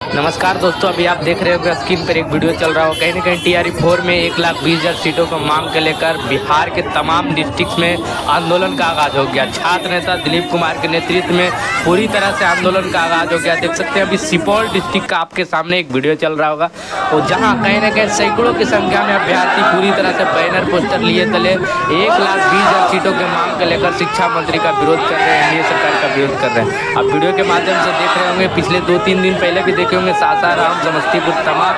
नमस्कार दोस्तों, अभी आप देख रहे हो स्क्रीन पर एक वीडियो चल रहा हो। कहीं ना कहीं टीआरई 4 में 1,20,000 सीटों को मांग के लेकर बिहार के तमाम डिस्ट्रिक्ट में आंदोलन का आगाज हो गया। छात्र नेता दिलीप कुमार के नेतृत्व में पूरी तरह से आंदोलन का आगाज हो गया। देख सकते हैं अभी सुपौल डिस्ट्रिक्ट का आपके सामने एक वीडियो चल रहा होगा, और जहाँ कहीं ना कहीं सैकड़ों की संख्या में अभ्यर्थी पूरी तरह से बैनर पोस्टर लिए तले 1,20,000 सीटों के मांग के लेकर शिक्षा मंत्री का विरोध कर रहे हैं, एनडीए सरकार का विरोध कर रहे हैं। आप वीडियो के माध्यम से देख रहे होंगे, पिछले 2-3 दिन पहले भी देखे होंगे, सासाराम, समस्तीपुर, तमाम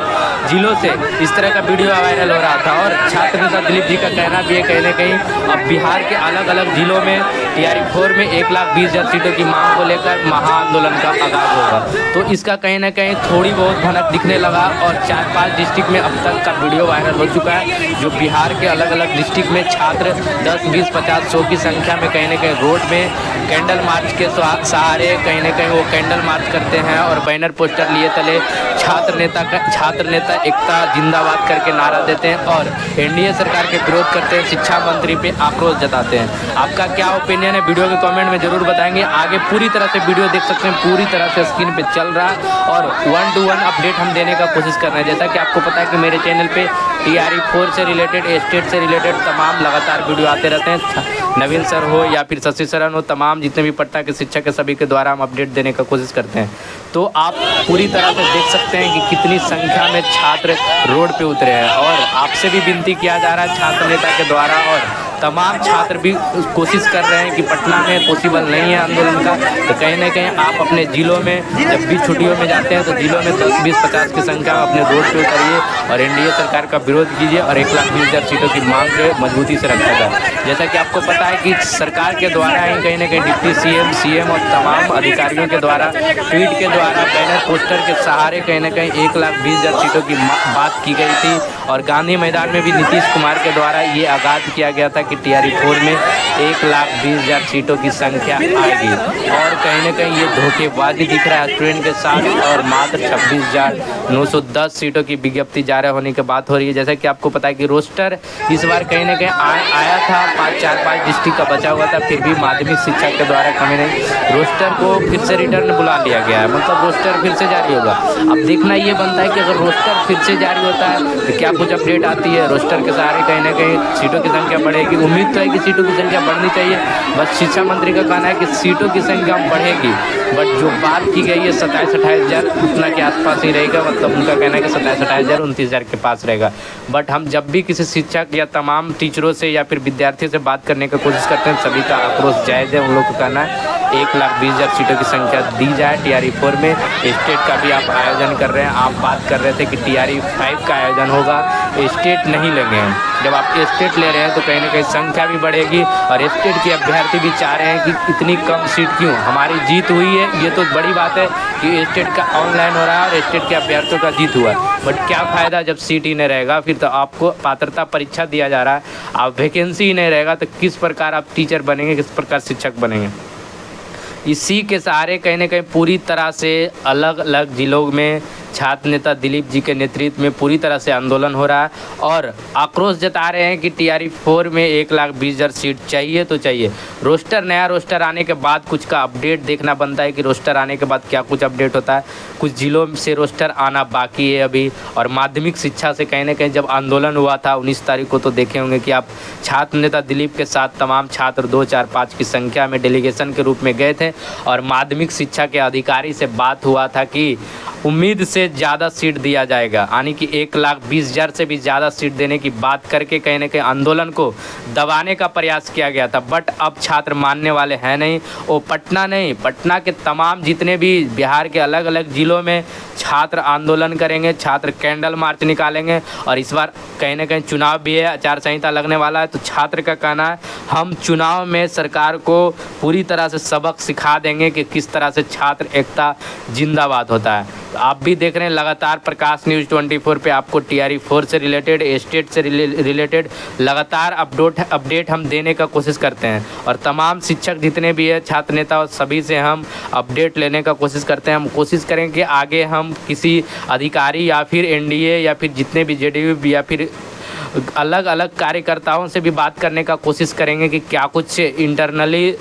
जिलों से इस तरह का वीडियो वायरल हो रहा था। और छात्र नेता दिलीप जी का कहना भी है कहीं ना कहीं अब बिहार के अलग अलग जिलों में टीआरई 4 में 1,20,000 सीटों की मांग को लेकर महाआंदोलन का आगाज होगा। तो इसका कहीं ना कहीं थोड़ी बहुत भनक दिखने लगा, और 4-5 डिस्ट्रिक्ट में अब तक का वीडियो वायरल हो चुका है, जो बिहार के अलग अलग डिस्ट्रिक्ट में छात्र 10, 20, 50, 100 की संख्या में कहीं ना कहीं रोड में कैंडल मार्च के सहारे कहीं ना कहीं वो कैंडल मार्च करते हैं, और बैनर पोस्टर लिए तले छात्र नेता एकता जिंदाबाद करके नारा देते हैं, और एनडीए सरकार के विरोध करते हैं, शिक्षा मंत्री पे आक्रोश जताते हैं। आपका क्या ओपिनियन है, वीडियो के कमेंट में जरूर बताएंगे। आगे पूरी तरह से वीडियो देख सकते हैं, पूरी तरह से स्क्रीन पे चल रहा है, और 1 to 1 अपडेट हम देने का कोशिश कर रहे हैं। जैसा कि आपको पता है कि मेरे चैनल पे टीआरई 4 से रिलेटेड, स्टेट से रिलेटेड तमाम लगातार वीडियो आते रहते हैं। नवीन सर हो या फिर शशि सरन हो, तमाम जितने भी पट्टा के शिक्षक है, सभी के द्वारा हम अपडेट देने का कोशिश करते हैं। तो आप पूरी तरह से देख सकते हैं कि कितनी संख्या में छात्र रोड पे उतरे हैं, और आपसे भी विनती किया जा रहा है छात्र नेता के द्वारा, और तमाम छात्र भी कोशिश कर रहे हैं कि पटना में पॉसिबल नहीं है आंदोलन का, तो कहीं ना कहीं आप अपने ज़िलों में जब भी छुट्टियों में जाते हैं तो ज़िलों में 10, 20, 50 की संख्या में अपने रोड पे उतरिए और एनडीए सरकार का विरोध कीजिए, और 1,20,000 सीटों की मांग को मजबूती से रखा जाए। जैसा कि आपको पता है कि सरकार के द्वारा ही कहीं ना कहीं डिप्टी सीएम और तमाम अधिकारियों के द्वारा ट्वीट के द्वारा बैनर पोस्टर के सहारे कहीं ना कहीं 1,20,000 सीटों की बात की गई थी, और गांधी मैदान में भी नीतीश कुमार के द्वारा ये आगाज किया गया था कि टीआरई 4 में 1,20,000 सीटों की संख्या आएगी, और कहीं ना कहीं ये धोखेबाजी दिख रहा है स्टूडेंट के साथ, और मात्र 26,910 सीटों की विज्ञप्ति जारी होने की बात हो रही है। जैसा कि आपको पता है कि रोस्टर इस बार कहीं ना कहीं आया था, 4-5 डिस्ट्रिक्ट का बचा हुआ था, फिर भी माध्यमिक शिक्षा के द्वारा कमी नहीं, रोस्टर को फिर से रिटर्न बुला लिया गया है, मतलब रोस्टर फिर से जारी होगा। अब देखना ये बनता है कि अगर रोस्टर फिर से जारी होता है तो क्या कुछ अपडेट आती है, रोस्टर के सहारे कहीं ना कहीं सीटों की संख्या बढ़ेगी। उम्मीद तो है कि सीटों की संख्या बढ़नी चाहिए, बस शिक्षा मंत्री का कहना है कि सीटों की संख्या बढ़ेगी, बट जो बात की गई है 27-28,000 उतना के आसपास ही रहेगा, मतलब उनका कहना है कि 27-28,000, 29,000 के पास रहेगा। बट हम जब भी किसी शिक्षक या तमाम टीचरों से या फिर विद्यार्थियों से बात करने की कोशिश करते हैं, सभी का आक्रोश जायज़ है। उन लोग का कहना है 1,20,000 सीटों की संख्या दी जाए टीआरई 4 में। स्टेट का भी आप आयोजन कर रहे हैं, आप बात कर रहे थे कि टीआरई 5 का आयोजन होगा, स्टेट नहीं लेंगे हम। जब आप स्टेट ले रहे हैं तो कहीं ना कहीं संख्या भी बढ़ेगी, और स्टेट के अभ्यर्थी भी चाह रहे हैं कि इतनी कम सीट क्यों, हमारी जीत हुई है, ये तो बड़ी बात है कि स्टेट का ऑनलाइन हो रहा है और स्टेट के अभ्यर्थियों का जीत हुआ है। बट क्या फ़ायदा जब सीट ही नहीं रहेगा, फिर तो आपको पात्रता परीक्षा दिया जा रहा है, आप वैकेंसी ही नहीं रहेगा तो किस प्रकार आप टीचर बनेंगे, किस प्रकार शिक्षक बनेंगे। इसी के सहारे कहीं ना कहीं पूरी तरह से अलग अलग जिलों में छात्र नेता दिलीप जी के नेतृत्व में पूरी तरह से आंदोलन हो रहा है, और आक्रोश जता रहे हैं कि टीआरई 4 में 1,20,000 सीट चाहिए तो चाहिए। नया रोस्टर आने के बाद कुछ का अपडेट देखना बनता है कि रोस्टर आने के बाद क्या कुछ अपडेट होता है। कुछ जिलों से रोस्टर आना बाकी है अभी, और माध्यमिक शिक्षा से कहीं ना कहीं जब आंदोलन हुआ था 19 तारीख को, तो देखे होंगे कि आप छात्र नेता दिलीप के साथ तमाम छात्र 2, 4, 5 की संख्या में डेलीगेशन के रूप में गए थे, और माध्यमिक शिक्षा के अधिकारी से बात हुआ था कि उम्मीद से ज़्यादा सीट दिया जाएगा, यानी कि 1,20,000 से भी ज़्यादा सीट देने की बात करके कहीं ना कहीं आंदोलन को दबाने का प्रयास किया गया था। बट अब छात्र मानने वाले हैं नहीं। वो पटना नहीं, पटना के तमाम जितने भी बिहार के अलग अलग ज़िलों में छात्र आंदोलन करेंगे, छात्र कैंडल मार्च निकालेंगे, और इस बार कहीं ना कहीं चुनाव भी है, आचार संहिता लगने वाला है, तो छात्र का कहना है हम चुनाव में सरकार को पूरी तरह से सबक सिखा देंगे कि किस तरह से छात्र एकता जिंदाबाद होता है। आप भी देख रहे हैं लगातार प्रकाश न्यूज़ 24 पे आपको टीआरई 4 से रिलेटेड, स्टेट से रिलेटेड लगातार अपडेट हम देने का कोशिश करते हैं, और तमाम शिक्षक जितने भी है, छात्र नेता, और सभी से हम अपडेट लेने का कोशिश करते हैं। हम कोशिश करें कि आगे हम किसी अधिकारी या फिर एनडीए या फिर जितने भी जेडीयू या फिर अलग अलग कार्यकर्ताओं से भी बात करने का कोशिश करेंगे कि क्या कुछ इंटरनली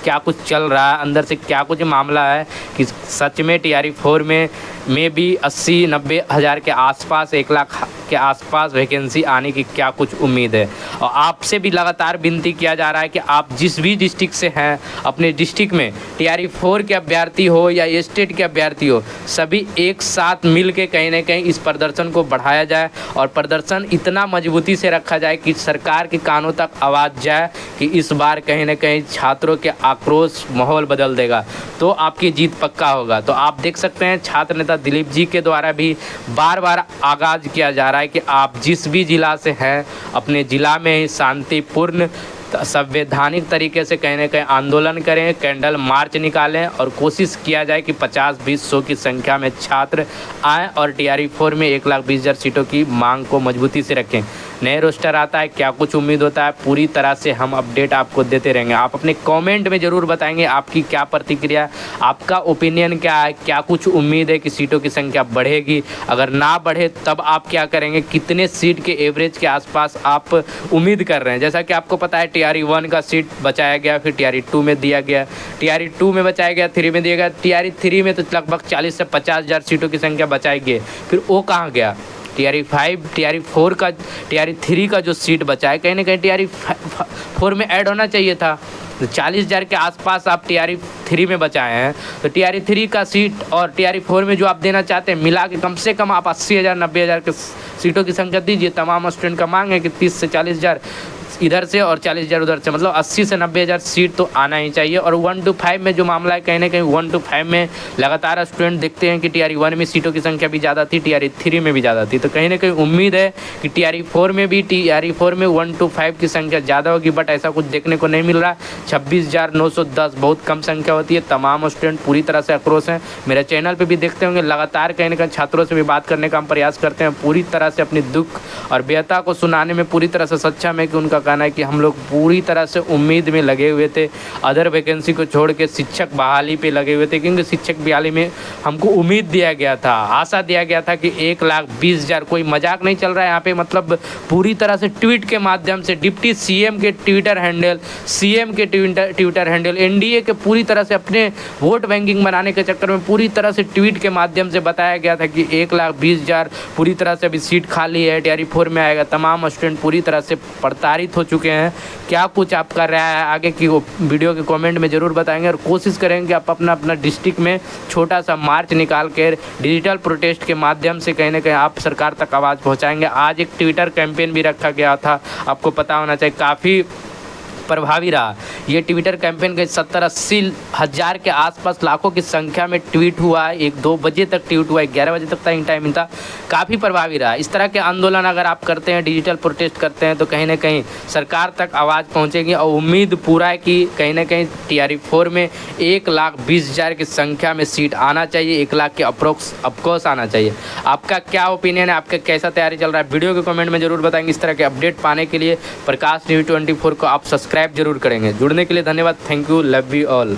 क्या कुछ चल रहा है, अंदर से क्या कुछ मामला है, कि सच में टीआरई 4 में में भी 80-90 हज़ार के आसपास, 1 लाख के आसपास वैकेंसी आने की क्या कुछ उम्मीद है। और आपसे भी लगातार विनती किया जा रहा है कि आप जिस भी डिस्ट्रिक्ट से हैं, अपने डिस्ट्रिक्ट में टीआरई 4 के अभ्यर्थी हो या स्टेट के अभ्यर्थी हो, सभी एक साथ मिल के कहीं ना कहीं इस प्रदर्शन को बढ़ाया जाए और प्रदर्शन इतना मजबूती से रखा जाए कि सरकार के कानों तक आवाज़ जाए कि इस बार कहीं ना कहीं छात्रों के आक्रोश माहौल बदल देगा, तो आपकी जीत पक्का होगा। तो आप देख सकते हैं छात्र नेता दिलीप जी के द्वारा भी बार बार आगाज़ किया जा रहा है कि आप जिस भी ज़िला से हैं, अपने ज़िला में ही शांतिपूर्ण संवैधानिक तरीके से कहीं ना कहीं आंदोलन करें, कैंडल मार्च निकालें और कोशिश किया जाए कि 50-20-100 की संख्या में छात्र आएँ और टीआरई 4 में 1,20,000 सीटों की मांग को मजबूती से रखें। नए रोस्टर आता है, क्या कुछ उम्मीद होता है, पूरी तरह से हम अपडेट आपको देते रहेंगे। आप अपने कमेंट में ज़रूर बताएंगे आपकी क्या प्रतिक्रिया, आपका ओपिनियन क्या है, क्या कुछ उम्मीद है कि सीटों की संख्या बढ़ेगी, अगर ना बढ़े तब आप क्या करेंगे, कितने सीट के एवरेज के आसपास आप उम्मीद कर रहे हैं। जैसा कि आपको पता है टीआरई 1 का सीट बचाया गया, फिर टीआरई 2 में दिया गया, टीआरई 2 में बचाया गया, 3 में दिया गया, टीआरई 3 में तो लगभग 40 से 50 हज़ार सीटों की संख्या बचाई गई, फिर वो कहाँ गया। टीआरई 5, टीआरई 4 का, टीआरई 3 का जो सीट बचा है कहीं ना कहीं टीआरई 4 में ऐड होना चाहिए था। तो 40,000 के आसपास आप टीआरई 3 में बचाए हैं, तो टीआरई 3 का सीट और टीआरई 4 में जो आप देना चाहते हैं मिला के कम से कम आप 80,000 90,000 के सीटों की संख्या दीजिए। तमाम स्टूडेंट का मांग है कि 30 से 40,000 इधर से और 40,000 उधर से, मतलब 80 से 90,000 सीट तो आना ही चाहिए। और 1 to 5 में जो मामला है कहीं ना कहीं 1 to 5 में लगातार स्टूडेंट देखते हैं कि टीआरई 1 में सीटों की संख्या भी ज़्यादा थी, टीआरई 3 में भी ज़्यादा थी, तो कहीं ना कहीं उम्मीद है कि टीआरई 4 में भी, टीआरई 4 में 1 to 5 की संख्या ज़्यादा होगी, बट ऐसा कुछ देखने को नहीं मिल रहा। 26,910 बहुत कम संख्या होती है। तमाम स्टूडेंट पूरी तरह से आक्रोश हैं। मेरे चैनल पर भी देखते होंगे, लगातार कहीं ना कहीं छात्रों से भी बात करने का हम प्रयास करते हैं, पूरी तरह से अपनी दुख और व्यथा को सुनाने में पूरी तरह से सक्षम है कि उनका कहना है कि हम लोग पूरी तरह से उम्मीद में लगे हुए थे, अदर वैकेंसी को छोड़ के शिक्षक बहाली पे लगे हुए थे, क्योंकि शिक्षक बहाली में हमको उम्मीद दिया गया था, आशा दिया गया था कि 1,20,000, कोई मजाक नहीं चल रहा है यहाँ पे, मतलब पूरी तरह से ट्वीट के माध्यम से डिप्टी सीएम के ट्विटर हैंडल, सीएम के ट्विटर हैंडल, एनडीए के पूरी तरह से अपने वोट बैंकिंग बनाने के चक्कर में पूरी तरह से ट्वीट के माध्यम से बताया गया था कि 1,20,000 पूरी तरह से अभी सीट खाली है, टीआरई 4 में आएगा। तमाम स्टूडेंट पूरी तरह से प्रताड़ित हो चुके हैं। क्या कुछ आपका राय है आगे की वीडियो के कमेंट में ज़रूर बताएंगे और कोशिश करेंगे आप अपना डिस्ट्रिक्ट में छोटा सा मार्च निकाल कर डिजिटल प्रोटेस्ट के माध्यम से कहीं ना कहीं आप सरकार तक आवाज़ पहुंचाएंगे। आज एक ट्विटर कैंपेन भी रखा गया था, आपको पता होना चाहिए, काफ़ी प्रभावी रहा ये ट्विटर कैंपेन के 70-80 हज़ार के आसपास लाखों की संख्या में ट्वीट हुआ है। 1-2 बजे तक ट्वीट हुआ है, 11 बजे तक टाइम था, काफ़ी प्रभावी रहा। इस तरह के आंदोलन अगर आप करते हैं, डिजिटल प्रोटेस्ट करते हैं, तो कहीं ना कहीं सरकार तक आवाज़ पहुंचेगी और उम्मीद पूरा है कि कहीं ना कहीं टीआरई 4 में 1,20,000 की संख्या में सीट आना चाहिए, 1 लाख के अप्रोक्स ऑफकोर्स आना चाहिए। आपका क्या ओपिनियन है, आपका कैसा तैयारी चल रहा है, वीडियो के कमेंट में ज़रूर बताएंगे। इस तरह के अपडेट पाने के लिए प्रकाश न्यूज़ 24 को आप सब्सक्राइब जरूर करेंगे। जुड़ने के लिए धन्यवाद। Thank you, love you all.